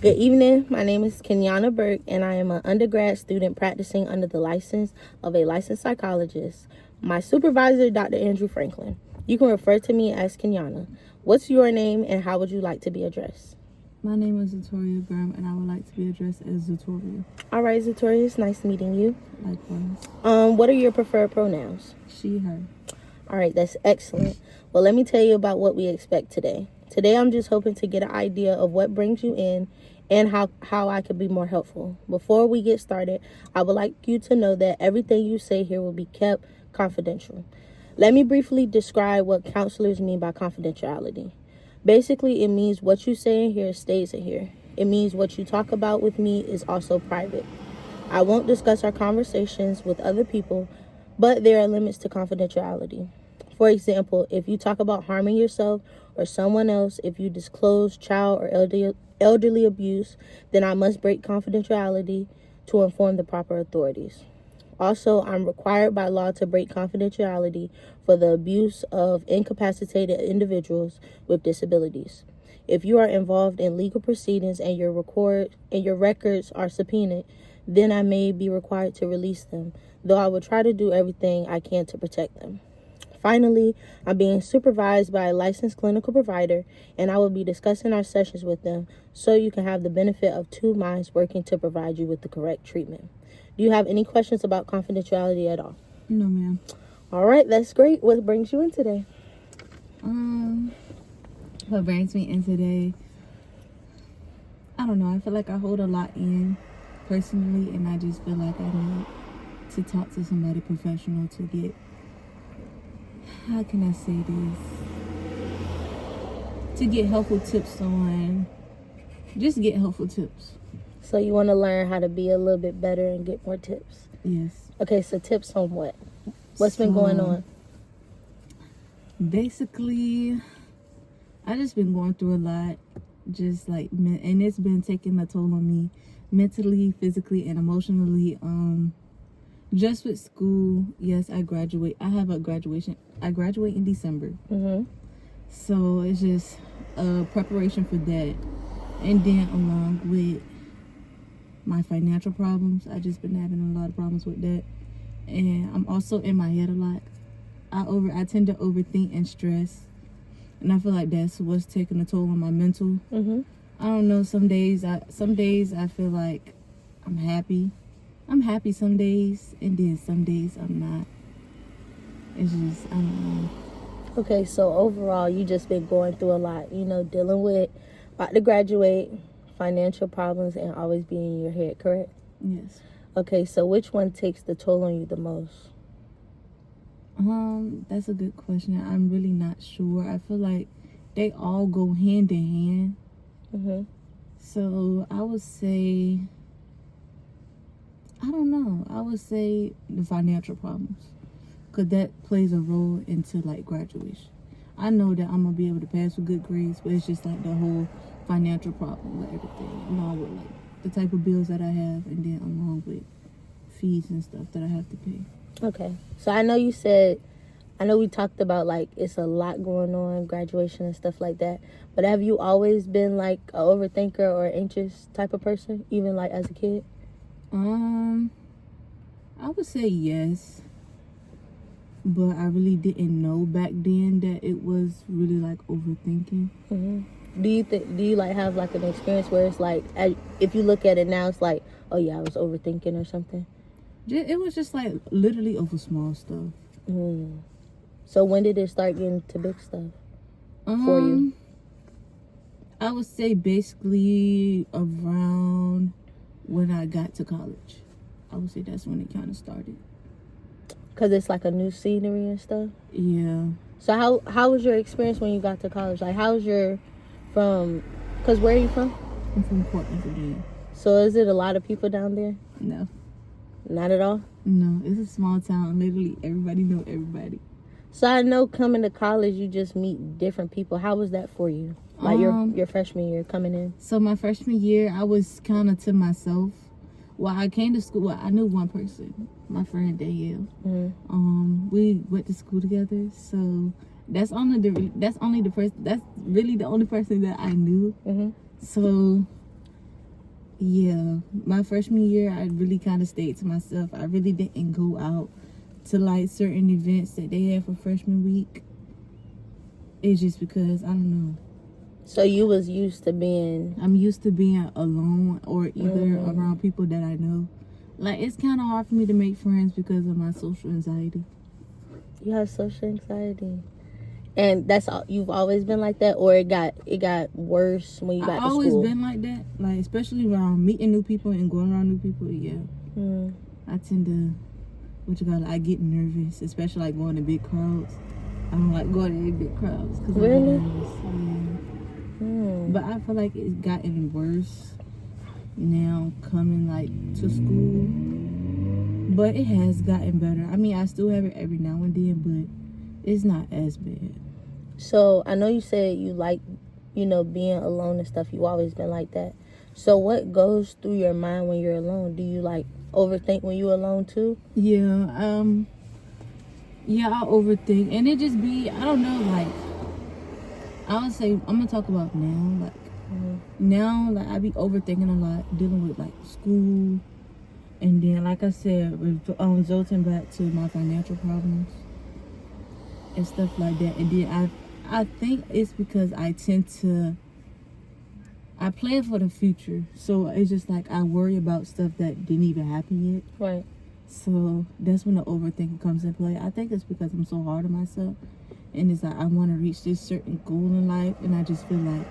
Good evening. My name is Kenyana Burke, and I am an undergrad student practicing under the license of a licensed psychologist. My supervisor, Dr. Andrew Franklin. You can refer to me as Kenyana. What's your name, and how would you like to be addressed? My name is Zatoria Graham, and I would like to be addressed as Zatoria. All right, Zatoria, it's nice meeting you. Likewise. What are your preferred pronouns? She, her. All right, that's excellent. Well, let me tell you about what we expect today. Today, I'm just hoping to get an idea of what brings you in and how I could be more helpful. Before we get started, I would like you to know that everything you say here will be kept confidential. Let me briefly describe what counselors mean by confidentiality. Basically, it means what you say in here stays in here. It means what you talk about with me is also private. I won't discuss our conversations with other people, but there are limits to confidentiality. For example, if you talk about harming yourself or someone else, if you disclose child or elderly abuse, then I must break confidentiality to inform the proper authorities. Also, I'm required by law to break confidentiality for the abuse of incapacitated individuals with disabilities. If you are involved in legal proceedings and your records are subpoenaed, then I may be required to release them, though I will try to do everything I can to protect them. Finally, I'm being supervised by a licensed clinical provider, and I will be discussing our sessions with them so you can have the benefit of two minds working to provide you with the correct treatment. Do you have any questions about confidentiality at all? No, ma'am. All right, that's great. What brings you in today? What brings me in today? I don't know. I feel like I hold a lot in personally, and I just feel like I need to talk to somebody professional to get, how can I say this? To get helpful tips on, just get helpful tips. So you want to learn how to be a little bit better and get more tips? Yes. Okay, so tips on what? What's been going on? Basically, I just been going through a lot, just like, and it's been taking a toll on me mentally, physically, and emotionally. Just with school, yes, I graduate. I have a graduation. I graduate in December. So it's just preparation for that, and then along with my financial problems, I just been having a lot of problems with that, and I'm also in my head a lot. I tend to overthink and stress, and I feel like that's what's taking a toll on my mental. I don't know. Some days I feel like I'm happy. I'm happy some days, and then some days I'm not. It's just, I don't know. Okay, so overall, you just been going through a lot, dealing with about to graduate, financial problems, and always being in your head, correct? Yes. Okay, so which one takes the toll on you the most? That's a good question. I'm really not sure. I feel like they all go hand in hand. So I would say, I don't know. I would say the financial problems, because that plays a role into like graduation. I know that I'm gonna be able to pass with good grades, but it's just like the whole financial problem with everything, along with like the type of bills that I have, and then along with fees and stuff that I have to pay. Okay, so I know we talked about like it's a lot going on, graduation and stuff like that, but have you always been like an overthinker or anxious type of person, even like as a kid? I would say yes, but I really didn't know back then that it was really like overthinking. Do you like have like an experience where it's like, if you look at it now, it's like, oh yeah, I was overthinking or something? It was just like literally over small stuff. So when did it start getting to big stuff for you? I would say basically around when I got to college. I would say that's when it kind of started. Because it's like a new scenery and stuff? Yeah. So how was your experience when you got to college? Like, how's because where are you from? I'm from Portland, Virginia. So is it a lot of people down there? No. Not at all? No, it's a small town. Literally everybody know everybody. So I know coming to college, you just meet different people. How was that for you? Like your freshman year coming in? So my freshman year, I was kind of to myself. Well, I came to school. I knew one person, my friend Danielle. We went to school together. So that's really the only person that I knew. So Yeah, my freshman year, I really kind of stayed to myself. I really didn't go out to like certain events that they had for freshman week. It's just because I don't know. So you was used to being. I'm used to being alone or either around people that I know. Like it's kind of hard for me to make friends because of my social anxiety. You have social anxiety, and that's all. You've always been like that, or it got worse when you got I to always school. been like that. Like especially around meeting new people and going around new people. Yeah, Mm. I tend to I get nervous, especially like going to big crowds. I don't like going to big crowds because I get Really? nervous. Yeah. Mm. But I feel like it's gotten worse now coming like to school. But it has gotten better. I mean, I still have it every now and then, but it's not as bad. So I know you said you like, being alone and stuff. You always been like that. So what goes through your mind when you're alone? Do you like overthink when you're alone too? Yeah, I overthink, and it just be I don't know. Like I would say, I'm gonna talk about now. Like now, like I be overthinking a lot, dealing with like school, and then like I said, resulting back to my financial problems and stuff like that. And then I think it's because I plan for the future, so it's just like I worry about stuff that didn't even happen yet. Right. So that's when the overthinking comes in play. I think it's because I'm so hard on myself, and it's like I want to reach this certain goal in life, and I just feel like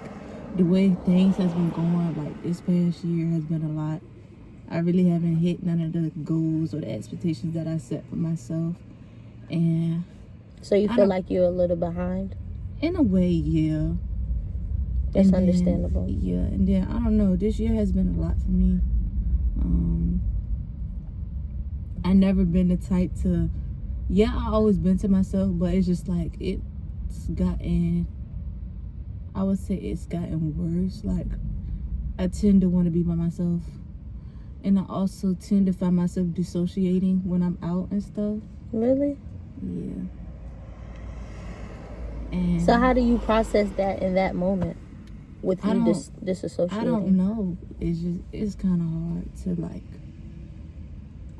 the way things has been going, like this past year has been a lot. I really haven't hit none of the goals or the expectations that I set for myself, and So you feel like you're a little behind? in a way, yeah. That's And then, understandable. yeah, and then I don't know. This year has been a lot for me. I never been the type to. Yeah, I always been to myself, but it's just like it's gotten. I would say it's gotten worse. Like I tend to want to be by myself, and I also tend to find myself dissociating when I'm out and stuff. Really? Yeah. And So how do you process that in that moment with you disassociating? I don't know. It's kind of hard to like.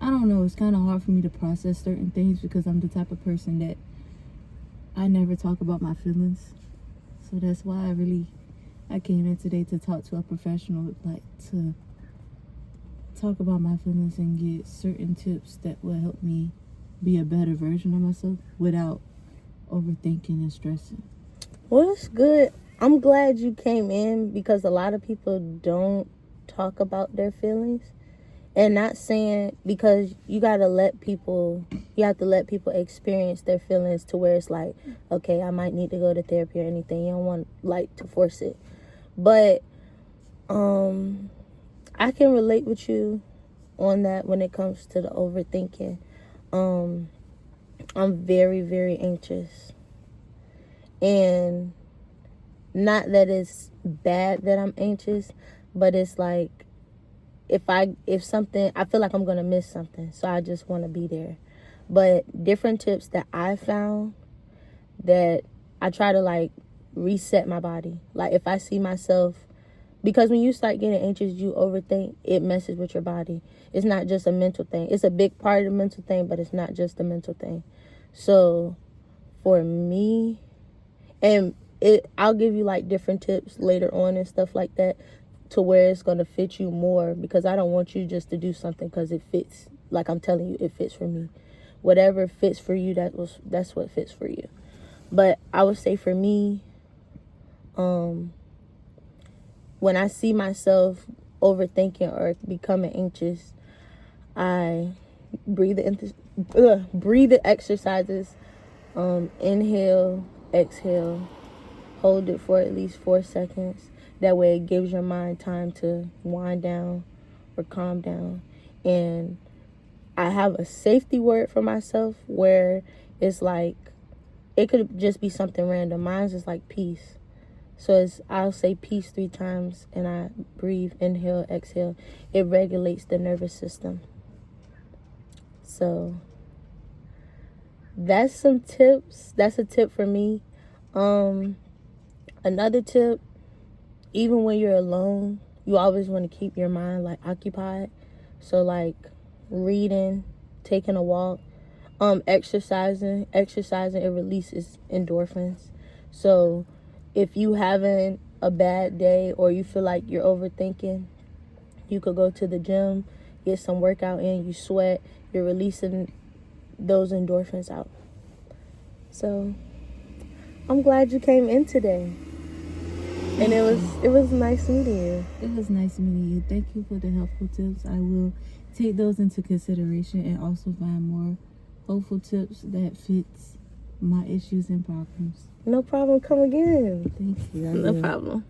I don't know. It's kind of hard for me to process certain things because I'm the type of person that I never talk about my feelings. So that's why I came in today to talk to a professional, like to talk about my feelings and get certain tips that will help me be a better version of myself without overthinking and stressing. Well, it's good. I'm glad you came in because a lot of people don't talk about their feelings. And not saying, because you have to let people experience their feelings to where it's like, okay, I might need to go to therapy or anything. You don't want like to force it. But I can relate with you on that when it comes to the overthinking. I'm very, very anxious. And not that it's bad that I'm anxious, but it's like if something, I feel like I'm gonna miss something, so I just want to be there. But different tips that I found, that I try to like reset my body. Like if I see myself, because when you start getting anxious, you overthink, it messes with your body. It's not just a mental thing. It's a big part of the mental thing, but it's not just a mental thing. So for me, and I'll give you like different tips later on and stuff like that, to where it's going to fit you more, because I don't want you just to do something because it fits. Like I'm telling you, it fits for me. Whatever fits for you, that's what fits for you. But I would say for me, when I see myself overthinking or becoming anxious, I breathe the exercises. Inhale, exhale, hold it for at least 4 seconds. That way it gives your mind time to wind down or calm down. And I have a safety word for myself where it's like, it could just be something random. Mine's is like peace. So I'll say peace 3 times and I breathe, inhale, exhale. It regulates the nervous system. So that's some tips. That's a tip for me. Another tip, even when you're alone, you always want to keep your mind like occupied. So like reading, taking a walk, exercising, it releases endorphins. So if you having a bad day or you feel like you're overthinking, you could go to the gym, get some workout in, you sweat, you're releasing those endorphins out. So I'm glad you came in today. And it was nice meeting you. It was nice meeting you. Thank you for the helpful tips. I will take those into consideration and also find more hopeful tips that fits my issues and problems. No problem. Come again. Thank you. I No will. problem.